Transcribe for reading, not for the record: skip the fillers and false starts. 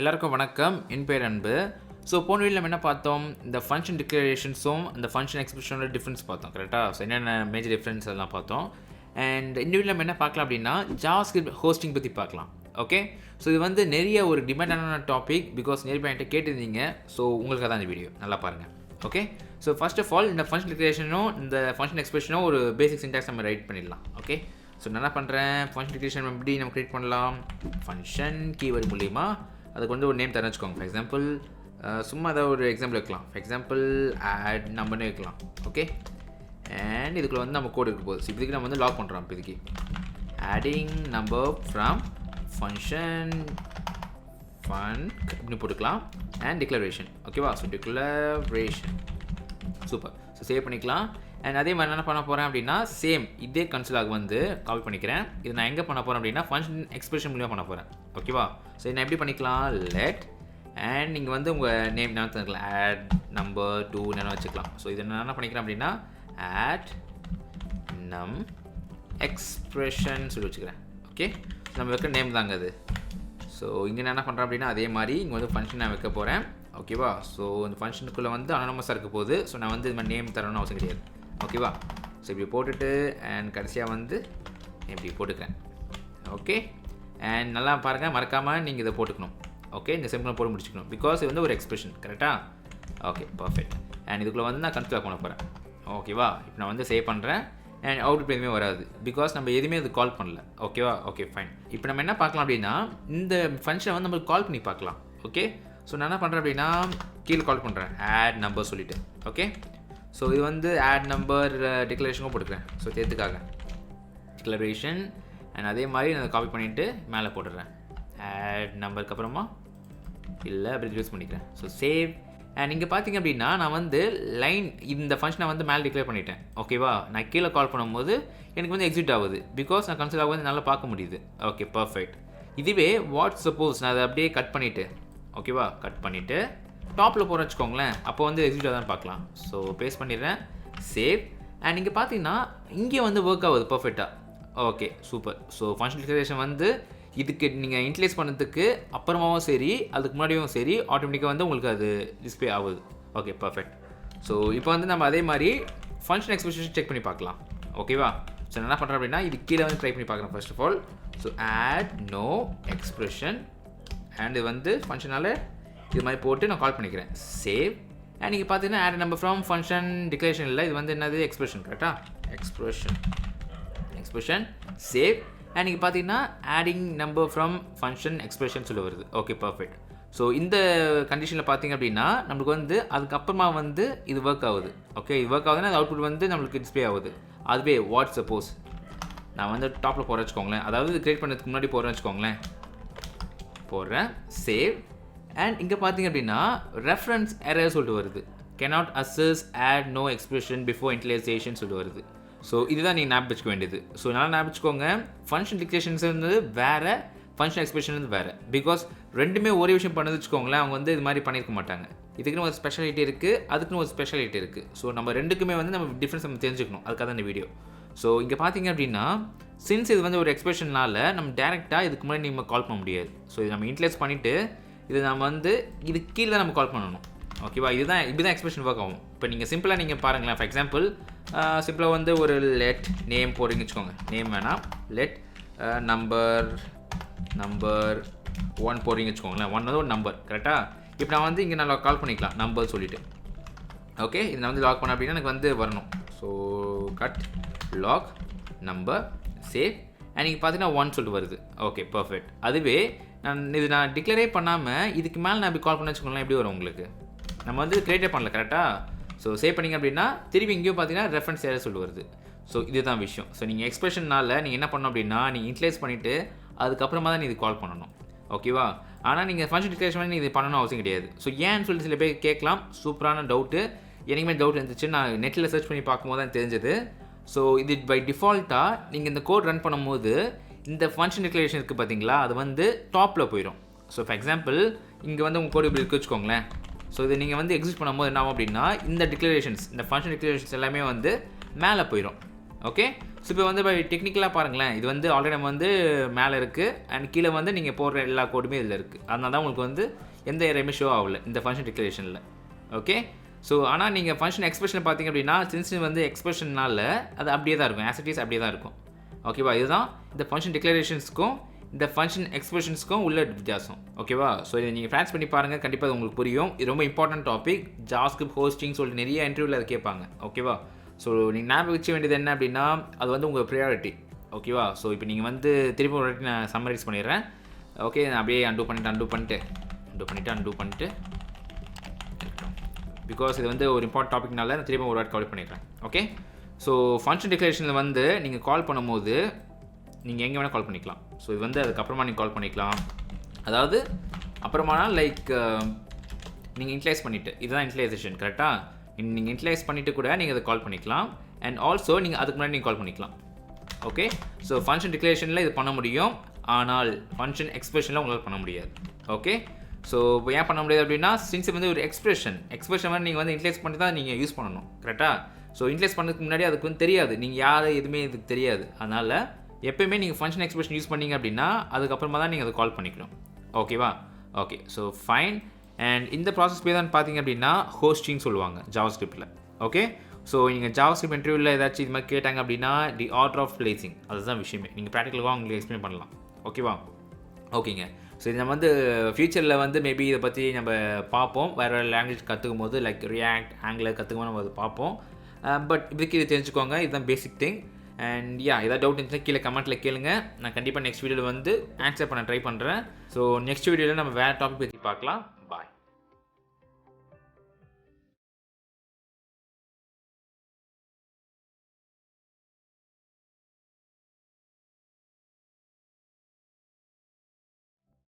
எல்லாருக்கும் வணக்கம். என் பேர் அன்பு. ஸோ போன வீடியோவில் நம்ம என்ன பார்த்தோம், இந்த ஃபங்க்ஷன் டிக்ளரேஷன்ஸும் இந்த ஃபங்க்ஷன் எக்ஸ்பிரஷனோட டிஃப்ரென்ஸ் பார்த்தோம். கரெக்டாக? ஸோ என்னென்ன மேஜர் டிஃப்ரென்ஸ் எல்லாம் பார்த்தோம். அண்ட் இந்த வீடியோவில் நம்ம என்ன பார்க்கலாம் அப்படின்னா, ஜாவாஸ்கிரிப்ட் ஹோஸ்டிங் பற்றி பார்க்கலாம். ஓகே, ஸோ இது வந்து நிறைய ஒரு டிமாண்டான டாபிக், பிகாஸ் நிறைய பேர் என்கிட்ட கேட்டிருந்தீங்க. ஸோ உங்களுக்கு தான் இந்த வீடியோ நல்லா பாருங்கள். Okay, so first of all இந்த ஃபங்க்ஷன் டிக்ளரேஷனும் இந்த ஃபங்க்ஷன் எக்ஸ்பிரஷனும் ஒரு பேசிக் சின்டாக்ஸ் நம்ம ரைட் பண்ணிடலாம். ஓகே, ஸோ நான் என்ன பண்ணுறேன், ஃபங்க்ஷன் டிக்ளரேஷன் எப்படி நம்ம க்ரியேட் பண்ணலாம், ஃபங்க்ஷன் கீவேர்டு மூலிமா அதுக்கு வந்து ஒரு நேம் தரேன் வச்சுக்கோங்க. ஃபார் எக்ஸாம்பிள் சும்மா ஏதாவது ஒரு எக்ஸாம்பிள் வைக்கலாம். ஃபார் எக்ஸாம்பிள் ஆட் நம்பர்னே வைக்கலாம். ஓகே, அண்ட் இதுக்குள்ள வந்து நம்ம கோட் இருக்க போகுது. ஸோ இதுக்கு நம்ம வந்து லாக் பண்ணுறோம். இப்போதைக்கு adding number from function fun இப்படி போட்டுக்கலாம். And declaration. ஓகேவா? So declaration super. So save பண்ணிக்கலாம். அண்ட் அதே மாதிரி என்ன பண்ண போகிறேன் அப்படின்னா, சேம் இதே கன்சோலாக வந்து காப்பி பண்ணிக்கிறேன். இது நான் எங்கே பண்ண போகிறேன் அப்படின்னா, ஃபங்க்ஷன் எக்ஸ்பிரஷன் மூலியமாக பண்ண போகிறேன். ஓகேவா? ஸோ நான் எப்படி பண்ணிக்கலாம், லெட் அண்ட் நீங்கள் வந்து உங்கள் நேம் நான் தந்துக்கலாம். ஆட் நம்பர் 2 என்ன வச்சுக்கலாம். ஸோ இது நான் என்ன பண்ணிக்கிறேன் அப்படின்னா, ஆட் நம் எக்ஸ்பிரஷன் சொல்லி வச்சுக்கிறேன். ஓகே, நம்ம வைக்கிற நேம் தாங்க அது. ஸோ இங்கே நான் என்ன பண்ணுறேன் அப்படின்னா, அதே மாதிரி இங்கே வந்து ஃபங்க்ஷன் நான் வைக்க போகிறேன். ஓகேவா? ஸோ இந்த ஃபங்க்ஷனுக்குள்ளே வந்து அனானமஸாக இருக்க போகுது. ஸோ நான் வந்து இது மாதிரி நேம் தரணும்னு அவசியம் கிடையாது. ஓகேவா? ஸோ இப்படி போட்டுட்டு அண்ட் கடைசியாக வந்து இப்படி போட்டுக்கிறேன். ஓகே, அண்ட் நல்லா பாருங்கள், மறக்காமல் நீங்கள் இதை போட்டுக்கணும். ஓகே, இந்த சிம்பிளாக போட்டு முடிச்சுக்கணும், பிகாஸ் இது வந்து ஒரு எக்ஸ்பிரஷன். கரெக்டாக? Okay, perfect. அண்ட் இதுக்குள்ளே வந்து நான் கன்சிடர் பண்ண போகிறேன். ஓகேவா? இப்போ நான் வந்து சேவ் பண்ணுறேன். அண்ட் அவுட்புட் எதுவுமே வராது, பிகாஸ் நம்ம எதுவுமே அது கால் பண்ணல. ஓகேவா? Okay, fine. இப்போ நம்ம என்ன பார்க்கலாம் அப்படின்னா, இந்த ஃபங்க்ஷனை வந்து நம்ம கால் பண்ணி பார்க்கலாம். ஓகே, ஸோ நான் என்ன பண்ணுறேன் அப்படின்னா, கீழே கால் பண்ணுறேன் ஆட் நம்பர் சொல்லிவிட்டு. ஓகே, ஸோ இது வந்து ஆட் நம்பர் டிக்ளரேஷனும் போட்டுக்கிறேன். So தேர்த்துக்காக declaration. அண்ட் அதே மாதிரி நான் காப்பி பண்ணிவிட்டு மேலே போட்டுடுறேன். ஆட் நம்பருக்கு அப்புறமா இல்லை அப்படி யூஸ் பண்ணிக்கிறேன். So save. அண்ட் இங்கே பார்த்தீங்க அப்படின்னா, நான் வந்து லைன் இந்த ஃபங்க்ஷனை வந்து மேலே டிக்ளேர் பண்ணிட்டேன். ஓகேவா? நான் கீழே கால் பண்ணும்போது எனக்கு வந்து எக்ஸிட் ஆகுது, பிகாஸ் நான் கன்சிடர் ஆகுது நல்லா பார்க்க முடியுது. Okay, perfect. இதுவே வாட் சப்போஸ் நான் அதை அப்படியே கட் பண்ணிவிட்டு, ஓகேவா, கட் பண்ணிவிட்டு டாப்பில் போகிற வச்சுக்கோங்களேன், அப்போ வந்து எக்ஸிக்யூட் தான் பார்க்கலாம். ஸோ பேஸ்ட் பண்ணிடுறேன், சேவ். அண்ட் இங்கே பார்த்தீங்கன்னா இங்கே வந்து ஒர்க் ஆகுது பர்ஃபெக்டாக. Okay, super. So function declaration வந்து இதுக்கு நீங்கள் இன்ட்லேஸ் பண்ணதுக்கு அப்புறமாவும் சரி, அதுக்கு முன்னாடியும் சரி, ஆட்டோமேட்டிக்காக வந்து உங்களுக்கு அது டிஸ்பிளே ஆகுது. Okay, perfect. ஸோ இப்போ வந்து நம்ம அதே மாதிரி ஃபங்க்ஷன் எக்ஸ்பிரஷன் செக் பண்ணி பார்க்கலாம். ஓகேவா? ஸோ நான் என்ன பண்ணுறேன் அப்படின்னா, இது கீழே வந்து ட்ரை பண்ணி பார்க்குறேன். First of all so add no expression and இது வந்து ஃபங்க்ஷனால் இது மாதிரி போட்டு நான் கால் பண்ணிக்கிறேன். சேவ். அண்ட் நீங்கள் பார்த்தீங்கன்னா add number from function declaration இல்லை, இது வந்து என்னது, எக்ஸ்பிரஷன். கரெக்டாக? Expression save. அண்ட் நீங்கள் பார்த்தீங்கன்னா adding number from function expression சொல்லி வருது. Okay, perfect. ஸோ இந்த கண்டிஷனில் பார்த்தீங்க அப்படின்னா நம்மளுக்கு வந்து அதுக்கப்புறமா வந்து இது ஒர்க் ஆகுது. ஓகே, இது ஒர்க் ஆகுதுன்னா அது அவுட்புட் வந்து நம்மளுக்கு டிஸ்பிளே ஆகுது. அதுவே வாட் சப்போஸ் நான் வந்து டாப்பில் போகிறேன் வச்சுக்கோங்களேன், அதாவது இது கிரியேட் பண்ணதுக்கு முன்னாடி போகிறேன் வச்சுக்கோங்களேன், போடுறேன், சேவ். அண்ட் இங்கே பார்த்தீங்க அப்படின்னா ரெஃபரன்ஸ் எரர் சொல்லிட்டு வருது. cannot access add no expression before initialization சொல்லிட்டு வருது. ஸோ இதுதான் நீங்கள் ஞாபகம் வச்சுக்க வேண்டியது. ஸோ நல்லா ஞாபகம் வச்சுக்கோங்க, ஃபங்க்ஷன் டிக்ளரேஷன்ஸ் வந்து வேறு, ஃபங்க்ஷன் எக்ஸ்பிரஷன் வந்து வேறு. பிகாஸ் ரெண்டுமே ஒரே விஷயம் பண்ணது வச்சுக்கோங்களேன், அவங்க வந்து இது மாதிரி பண்ணியிருக்க மாட்டாங்க. இதுக்குன்னு ஒரு ஸ்பெஷாலிட்டி இருக்குது, அதுக்குன்னு ஒரு ஸ்பெஷாலிட்டி இருக்குது. ஸோ நம்ம ரெண்டுக்குமே வந்து நம்ம டிஃப்ரென்ஸ் நம்ம தெரிஞ்சுக்கணும். அதுக்காக தான் இந்த வீடியோ. ஸோ இங்கே பார்த்தீங்க அப்படின்னா, சின்ஸ் இது வந்து ஒரு எக்ஸ்பிரஷனால் நம்ம டேரெக்டாக இதுக்கு முன்னாடி நம்ம கால் பண்ண முடியாது. ஸோ இது நம்ம இன்ட்லேஸ் பண்ணிவிட்டு இது நம்ம வந்து இது கீழே தான் நம்ம கால் பண்ணணும். ஓகேவா? இதுதான் இப்படி தான் எக்ஸ்பிரஷன் ஒர்க் ஆகும். இப்போ நீங்கள் சிம்பிளாக நீங்கள் பாருங்களேன். ஃபார் எக்ஸாம்பிள் சிம்பிளாக வந்து ஒரு லெட் நேம் போடுறீங்க வச்சுக்கோங்க. நேம் வேணாம், லெட் நம்பர் 1 போடுறீங்க வச்சுக்கோங்களேன். 1 வந்து ஒரு நம்பர். கரெக்டாக? இப்போ நான் வந்து இங்கே நான் கால் பண்ணிக்கலாம் நம்பர் சொல்லிவிட்டு. ஓகே, இது நான் வந்து லாக் பண்ண அப்படின்னா எனக்கு வந்து வரணும். So cut log number, save. And நீங்கள் பார்த்தீங்கன்னா 1 சொல்லிட்டு வருது. Okay, perfect. அதுவே நான் டிக்ளரே பண்ணாமல் இதுக்கு மேலே நான் இப்படி கால் பண்ண வச்சுக்கோங்களேன், எப்படி வரும் உங்களுக்கு? நம்ம வந்து கிரியேட்டே பண்ணல. கரெக்டாக? ஸோ சேவ் பண்ணிங்க அப்படின்னா திரும்பி இங்கேயும் பார்த்தீங்கன்னா ரெஃபரன்ஸ் ஏரர் சொல்லிட்டு வருது. ஸோ இதுதான் விஷயம். ஸோ நீங்கள் எக்ஸ்பிரஷனால் நீங்கள் என்ன பண்ணணும் அப்படின்னா, நீங்கள் இன்ட்லேஸ் பண்ணிவிட்டு அதுக்கப்புறமா தான் நீங்கள் இது கால் பண்ணணும். ஓகேவா? ஆனால் நீங்கள் ஃபங்க்ஷன் டிக்ளரேஷன் பண்ணி இது பண்ணணும் அவசியம் கிடையாது. ஸோ ஏன்னு சொல்லிட்டு சில பேர் கேட்கலாம். சூப்பரான டவுட்டு. எனக்குமே டவுட் இருந்துச்சு, நான் நெட்டில் சர்ச் பண்ணி பார்க்கும்போது தான் தெரிஞ்சது. ஸோ இது பை டிஃபால்ட்டாக நீங்கள் இந்த கோட் ரன் பண்ணும்போது இந்த ஃபங்க்ஷன் டிக்ளரேஷன் இருக்குது பார்த்தீங்களா, அது வந்து டாப்பில் போயிடும். ஸோ ஃபார் எக்ஸாம்பிள் இங்கே வந்து உங்கள் கோட் இப்படி இருக்கு வச்சுக்கோங்களேன். ஸோ இதை நீங்கள் வந்து எக்ஸிக்யூட் பண்ணும்போது என்ன ஆகும் அப்படின்னா, இந்த டிக்ளரேஷன்ஸ், இந்த ஃபங்க்ஷன் டிக்ளரேஷன்ஸ் எல்லாமே வந்து மேலே போயிடும். ஓகே, ஸோ இப்போ வந்து இப்போ டெக்னிக்கலாக பாருங்களேன், இது வந்து ஆல்ரெடி நம்ம வந்து மேலே இருக்குது அண்ட் கீழே வந்து நீங்கள் போடுற எல்லா கோடுமே இதில் இருக்குது. அதனால தான் உங்களுக்கு வந்து எந்த எரருமே ஷோ ஆகல இந்த ஃபங்க்ஷன் டிக்ளரேஷனில். ஓகே, ஸோ ஆனால் நீங்கள் ஃபங்க்ஷன் எக்ஸ்பிரஷன் பார்த்தீங்க அப்படின்னா சின்ஸ் வந்து எக்ஸ்பிரஷனால அது அப்படியே தான் இருக்கும், ஆஸ் இட் இஸ் அப்படியே தான் இருக்கும். ஓகேவா, இதுதான் இந்த ஃபங்க்ஷன் டிக்ளரேஷன்ஸ்க்கும் இந்த ஃபங்க்ஷன் எக்ஸ்பிரஷன்ஸ்க்கும் உள்ள வித்தியாசம். ஓகேவா, ஸோ இதை நீங்கள் ப்ராக்டிஸ் பண்ணி பாருங்கள், கண்டிப்பாக அது உங்களுக்கு புரியும். இது ரொம்ப இம்பார்ட்டன்ட் டாபிக். ஜாவாஸ்கிரிப்ட் ஹோஸ்டிங் சொல்லிட்டு நிறைய இன்டர்வியூவில் அதை கேட்பாங்க. ஓகேவா, ஸோ நீங்கள் ஞாபகம் வச்ச வேண்டியது என்ன அப்படின்னா அது வந்து உங்கள் ப்ரையாரிட்டி. ஓகேவா, ஸோ இப்போ நீங்கள் வந்து திரும்ப ஒரு வாட்டி நான் சம்மரைஸ் பண்ணிடுறேன். ஓகே, நான் அப்படியே அன்டூ பண்ணிட்டு பிகாஸ் இது வந்து ஒரு இம்பார்ட்டன்ட் டாபிக்னால நான் திரும்ப ஒரு வாட்டி கால் பண்ணிடுறேன். ஓகே, ஸோ ஃபங்க்ஷன் டிக்ளரேஷனில் வந்து நீங்கள் கால் பண்ணும்போது நீங்கள் எங்கே வேணால் கால் பண்ணிக்கலாம். ஸோ இது வந்து அதுக்கப்புறமா நீங்கள் கால் பண்ணிக்கலாம். அதாவது அப்புறமானா லைக் நீங்கள் இன்ட்லைஸ் பண்ணிவிட்டு, இதுதான் இன்ட்லைசேஷன் கரெக்டாக. நீங்கள் இன்ட்லைஸ் பண்ணிவிட்டு கூட நீங்கள் அதை கால் பண்ணிக்கலாம். அண்ட் ஆல்சோ நீங்கள் அதுக்கு முன்னாடி நீங்கள் கால் பண்ணிக்கலாம். ஓகே, ஸோ ஃபங்க்ஷன் டிக்ளரேஷனில் இது பண்ண முடியும், ஆனால் ஃபங்க்ஷன் எக்ஸ்பிரஷனில் உங்களால் பண்ண முடியாது. ஓகே, ஸோ இப்போ ஏன் பண்ண முடியாது அப்படின்னா சின்ஸ் வந்து ஒரு எக்ஸ்பிரஷன் வந்து நீங்கள் வந்து இன்ட்லைஸ் பண்ணி தான் நீங்கள் யூஸ் பண்ணணும் கரெக்டாக. ஸோ இன்ட்லைஸ் பண்ணதுக்கு முன்னாடி அதுக்கு வந்து தெரியாது, நீங்கள் யார் எதுவுமே இதுக்கு தெரியாது. அதனால் எப்போயுமே நீங்கள் ஃபங்க்ஷன் எக்ஸ்பிரஷன் யூஸ் பண்ணீங்க அப்படின்னா அதுக்கப்புறமா தான் நீங்கள் அதை கால் பண்ணிக்கணும். ஓகேவா, ஓகே, ஸோ ஃபைன். அண்ட் இந்த ப்ராசஸ் பேர் தான் பார்த்தீங்க அப்படின்னா ஹோஸ்டிங் சொல்லுவாங்க ஜாவாஸ்கிரிப்டில். ஓகே, ஸோ நீங்கள் ஜாவாஸ்கிரிப்ட் இன்டர்வியூவில் ஏதாச்சும் இது மாதிரி கேட்டாங்க அப்படின்னா தி ஆர்டர் ஆஃப் பிளேசிங் அதுதான் விஷயமே. நீங்கள் ப்ராக்டிக்கலாக உங்களுக்கு எக்ஸ்பிளைன் பண்ணலாம். ஓகேவா, ஓகேங்க. ஸோ இது நம்ம வந்து ஃப்யூச்சரில் வந்து மேபி இதை பற்றி நம்ம பார்ப்போம். வேறு லாங்குவேஜ் கற்றுக்கும் போது லைக் ரியாக்ட் ஆங்கிலர் கற்றுக்கும் போது நம்ம அதை பார்ப்போம். பட் இதுக்கு இது தெரிஞ்சுக்கோங்க, இதுதான் பேசிக் திங். அண்ட் ஏதாவது டவுட் இருந்துச்சுன்னா கீழே கமெண்ட்டில் கேளுங்க, நான் கண்டிப்பாக நெக்ஸ்ட் வீடியோவில் வந்து ஆன்சர் பண்ண ட்ரை பண்ணுறேன். ஸோ நெக்ஸ்ட் வீடியோவில் நம்ம வேறு டாபிக் பற்றி பார்க்கலாம்.